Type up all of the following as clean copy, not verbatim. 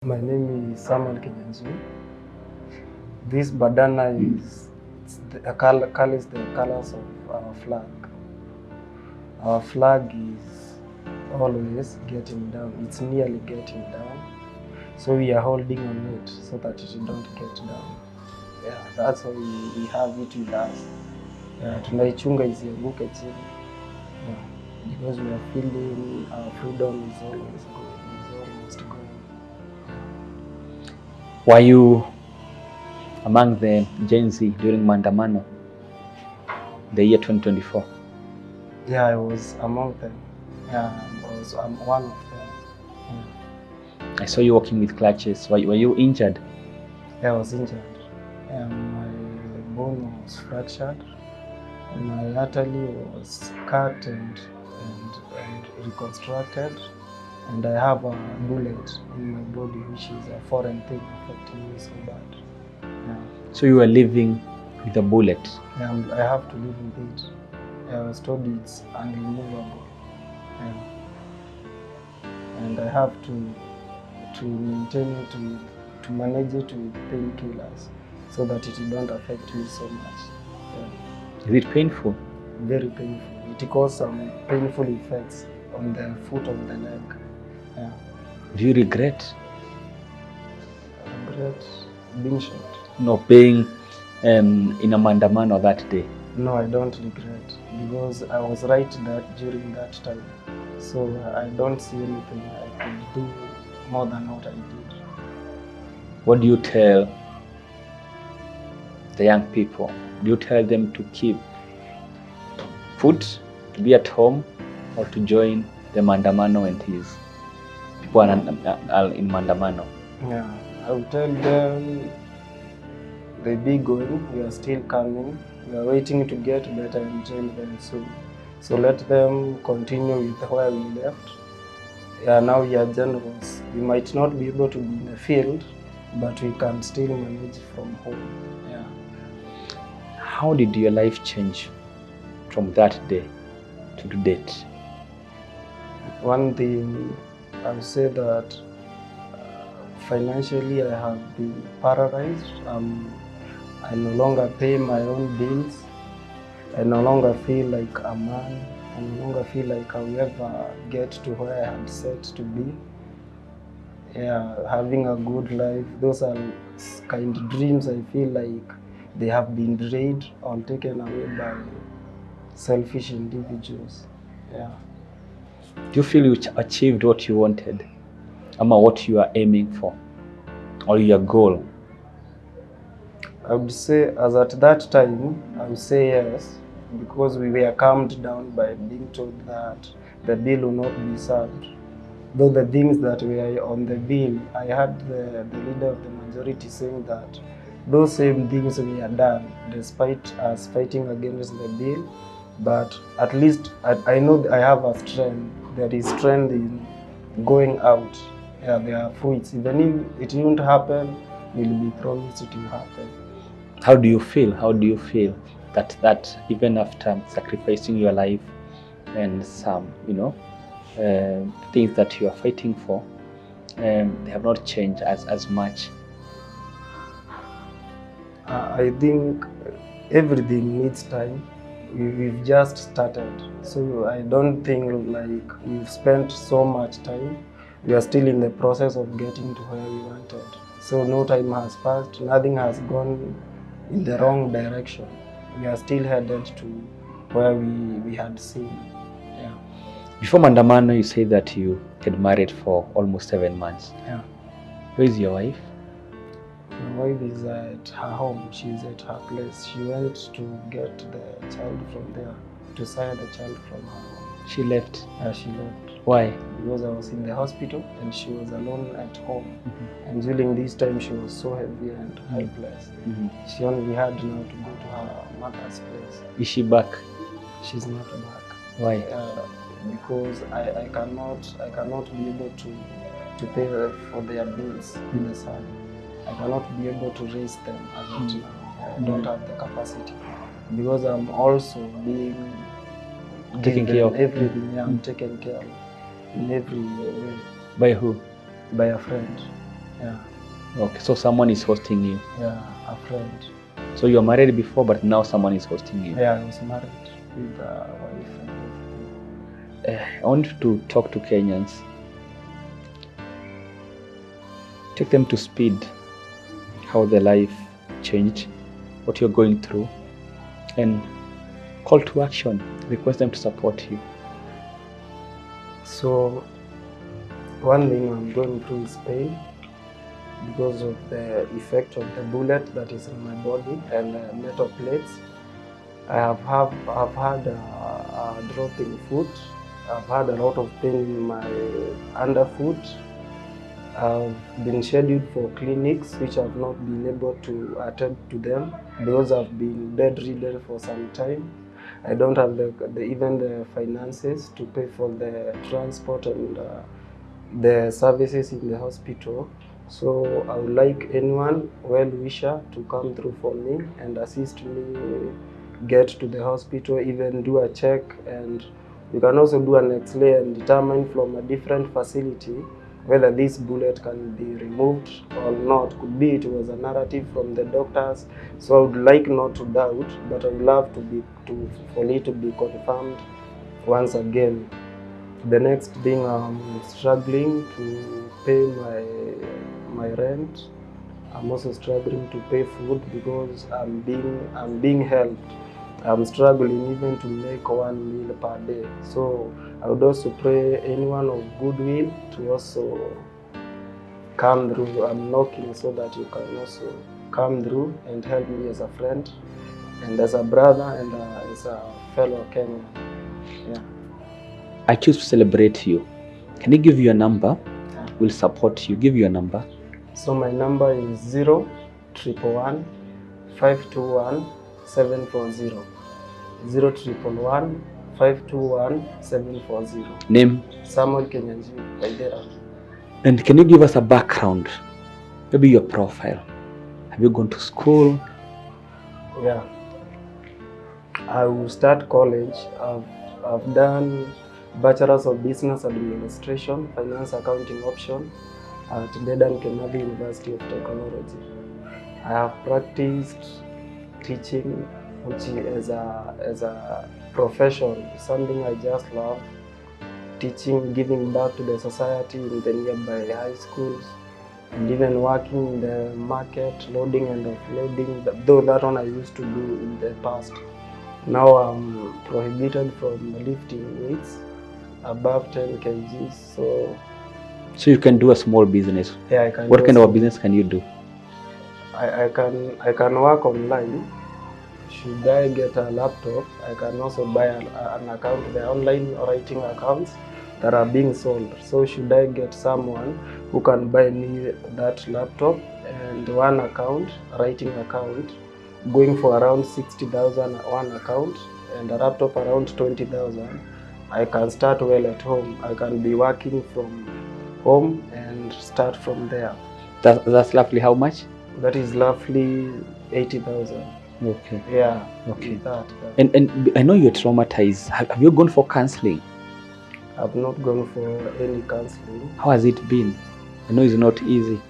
My name is Kinyanjui. This bandana is the colors of our flag. Our flag is always getting down. It's nearly getting down. So we are holding on it so that it don't get down. Yeah, that's why we have it with us. Tunaichunga isianguke chini. Yeah, because we are feeling our freedom is almost going. Were you among the Gen Z during Maandamano, the year 2024? Yeah, I was among them. Yeah, I'm one of them. Yeah. I saw you walking with clutches. Were you injured? Yeah, I was injured. My bone was fractured. My artery was cut and reconstructed. And I have a bullet in my body, which is a foreign thing affecting me so bad. Yeah. So you were living with a bullet? Yeah, I have to live with it. I was told it's unremovable. Yeah. And I have to maintain it, to manage it with painkillers so that it don't affect me so much. Yeah. Is it painful? Very painful. It causes some painful effects on the foot of the leg. Yeah. Do you regret? Regret being shot? No, being in a Maandamano that day? No, I don't regret because I was right during that time. So I don't see anything I could do more than what I did. What do you tell the young people? Do you tell them to keep put, to be at home, or to join the Maandamano and his people are in Maandamano? Yeah, I will tell them they be going, we are still coming, we are waiting to get better and join them soon. So let them continue with where we left. Yeah, now we are generals. We might not be able to be in the field, but we can still manage from home. Yeah. How did your life change from that day to the date? One thing I would say that financially I have been paralyzed. I no longer pay my own bills. I no longer feel like a man. I no longer feel like I will ever get to where I had set to be. Yeah, having a good life. Those are kind of dreams I feel like they have been drained or taken away by selfish individuals. Yeah. Do you feel you achieved what you wanted? What you are aiming for? Or your goal? I would say, as at that time, I would say yes, because we were calmed down by being told that the bill will not be served. Though the things that were on the bill, I heard the leader of the majority saying that those same things were done despite us fighting against the bill. But at least I know I have a strength. There is strength in going out. Yeah, there are fruits. Even if it won't happen, we'll be promised it will happen. How do you feel? How do you feel that even after sacrificing your life and some, things that you are fighting for, they have not changed as much? I think everything needs time. We've just started, so I don't think like we've spent so much time. We are still in the process of getting to where we wanted. So no time has passed, nothing has gone in the wrong direction. We are still headed to where we had seen. Yeah. Before Maandamano, you said that you had married for almost 7 months. Yeah. Where is your wife? My wife is at her home. She's at her place. She went to get the child from there, to sire the child from her home. She left? Yeah, she left. Why? Because I was in the hospital and she was alone at home. And during this time she was so heavy and helpless. She only had now to go to her mother's place. Is she back? She's not back. Why? Because I cannot be able to pay for their bills in the son. I cannot be able to raise them as of now. I don't have the capacity because I'm also being taken care of everything. Yeah, I'm taken care of in every way. By who? By a friend. Yeah, Okay, so someone is hosting you. yeah, a friend. So you were married before, but now someone is hosting you. Yeah, I was married with a wife and everything. I want to talk to Kenyans. Take them to speed, how their life changed, what you're going through, and call to action. Request them to support you. So one thing I'm going through is pain because of the effect of the bullet that is in my body and the metal plates. I've had a drop in foot. I've had a lot of pain in my underfoot. I've been scheduled for clinics which I've not been able to attend to them because I've been bedridden for some time. I don't have even the finances to pay for the transport and the services in the hospital. So I would like anyone well-wisher to come through for me and assist me get to the hospital, even do a check, and you can also do an X-ray and determine from a different facility whether this bullet can be removed or not. Could be it was a narrative from the doctors. So I would like not to doubt, but I would love for it to be confirmed once again. The next thing, I'm struggling to pay my rent. I'm also struggling to pay food because I'm being helped. I'm struggling even to make one meal per day. So I would also pray anyone of goodwill to also come through. I'm knocking so that you can also come through and help me as a friend and as a brother and as a fellow Kenyan. Yeah. I choose to celebrate you. Can I give you a number? Yeah. We'll support you. Give you a number. So my number is 0111 521 740. 0111 521 740. Name? Samuel Kinyanjui, Waidera. And can you give us a background? Maybe your profile. Have you gone to school? Yeah. I will start college. I've done Bachelor's of Business Administration, Finance Accounting option at Dedan Kimathi University of Technology. I have practiced teaching, which is as a profession, something I just love. Teaching, giving back to the society in the nearby high schools, and even working in the market, loading and offloading, though that one I used to do in the past. Now I'm prohibited from lifting weights above 10 kgs. So you can do a small business. Yeah, I can. What kind of business can you do? I can work online. Should I get a laptop, I can also buy an account. There are online writing accounts that are being sold. So should I get someone who can buy me that laptop and one account, writing account, going for around 60,000 one account and a laptop around 20,000, I can start well at home. I can be working from home and start from there. That's roughly how much? That is roughly 80,000. Okay. Yeah. Okay. That. And I know you're traumatized. Have you gone for counseling? I've not gone for any counseling. How has it been? I know it's not easy.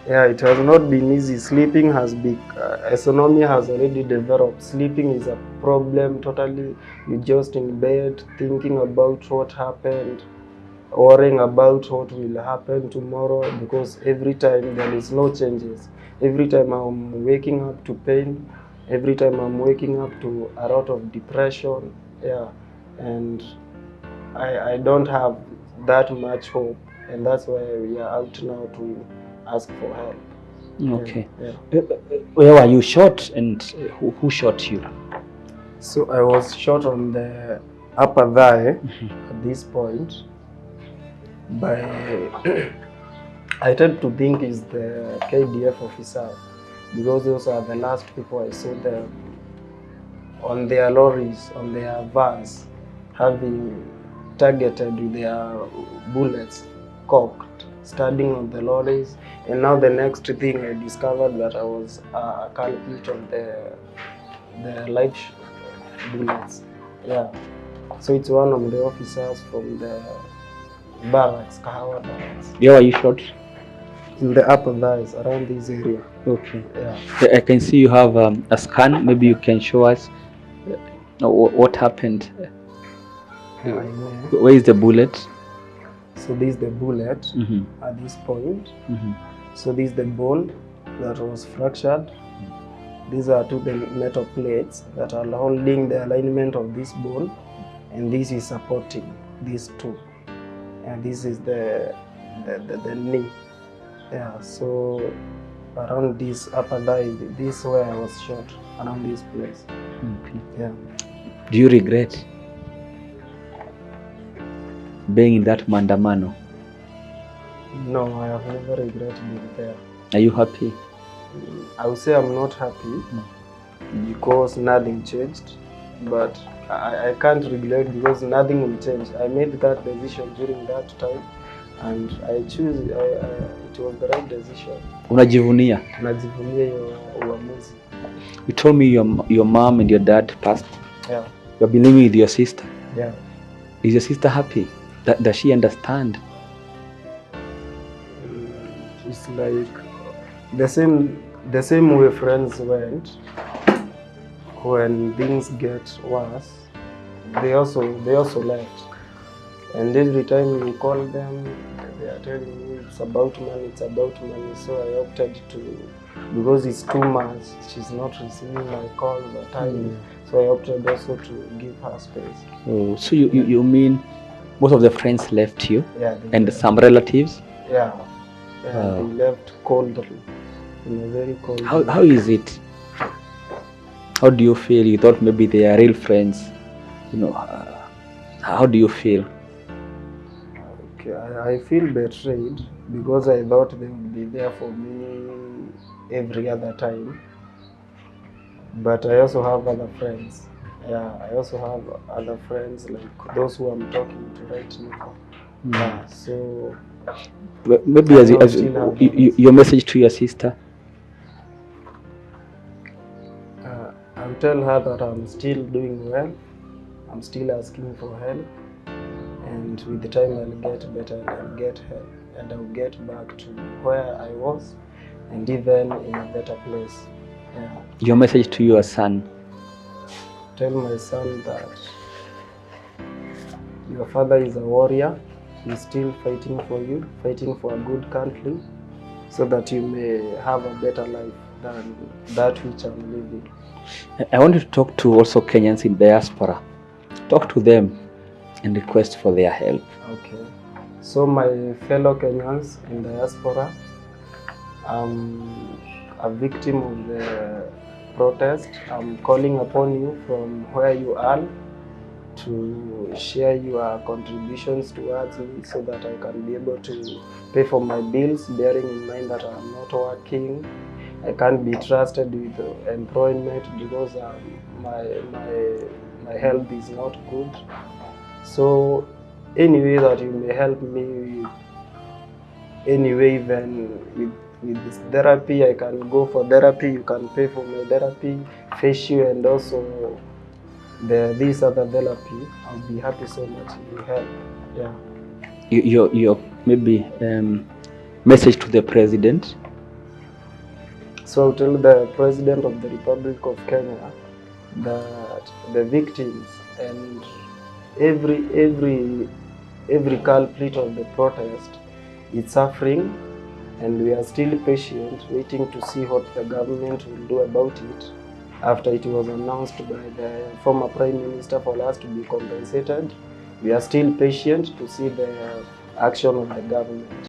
Yeah, it has not been easy. Sleeping has been, autonomy has already developed. Sleeping is a problem totally. You're just in bed thinking about what happened, worrying about what will happen tomorrow, because every time there is no changes. Every time I'm waking up to pain, every time I'm waking up to a lot of depression. Yeah, and I don't have that much hope, and that's why we are out now to ask for help. Okay. Yeah. Where were you shot, and who shot you? So I was shot on the upper thigh at this point by I tend to think is the KDF officer, because those are the last people I saw them on their lorries, on their vans, having targeted with their bullets cocked, standing on the lorries. And now the next thing I discovered that I was a culprit of the live bullets. Yeah. So it's one of the officers from the barracks, Kahawa barracks. Where were you shot? in the upper thighs, around this area. Okay. Yeah. I can see you have a scan. Maybe you can show us what happened. I may. Where is the bullet? So this is the bullet Mm-hmm. at this point. Mm-hmm. So this is the bone that was fractured. These are two the metal plates that are holding the alignment of this bone, and this is supporting these two. And this is the knee. Yeah. So around this upper thigh, this is where I was shot, around this place. Okay. Yeah. Do you regret being in that mandamano? No, I have never regretted being there. Are you happy? I would say I'm not happy because nothing changed, but I can't regret because nothing will change. I made that decision during that time, and I choose. It was the right decision. Unajivunia? Najivunia hiyo uamuzi. You told me your mom and your dad passed. Yeah. You're been living with your sister. Yeah. Is your sister happy? Does she understand? It's like the same way friends went. When things get worse, they also left. And every time you call them, they are telling you it's about money, it's about money. So I opted to, because it's too much, she's not receiving my calls at times. So I opted also to give her space. Oh, so you mean most of the friends left you? Yeah. And some relatives? Yeah. They left coldly, in a very cold way. How is it? How do you feel? You thought maybe they are real friends. How do you feel? Okay, I feel betrayed because I thought they would be there for me every other time. But I also have other friends. Yeah, I also have other friends like those who I'm talking to right now. Yeah, so maybe as your message to your sister. I'll tell her that I'm still doing well. I'm still asking for help, and with the time I'll get better and I'll get help, and I'll get back to where I was, and even in a better place. Yeah. Your message to your son. Tell my son that your father is a warrior. He's still fighting for you, fighting for a good country, so that you may have a better life than that which I'm living. I want you to talk to also Kenyans in diaspora. Talk to them and request for their help. Okay. So my fellow Kenyans in diaspora, I'm a victim of the protest. I'm calling upon you from where you are to share your contributions towards me so that I can be able to pay for my bills, bearing in mind that I'm not working. I can't be trusted with employment because my health is not good. So any way that you may help me with, anyway, even with this therapy, I can go for therapy, you can pay for my therapy, facial, and also this other therapy. I'll be happy so much if you help. Yeah. Your maybe message to the president. So I'll tell the President of the Republic of Kenya that the victims and every culprit of the protest is suffering, and we are still patient, waiting to see what the government will do about it after it was announced by the former Prime Minister for us to be compensated. We are still patient to see the action of the government.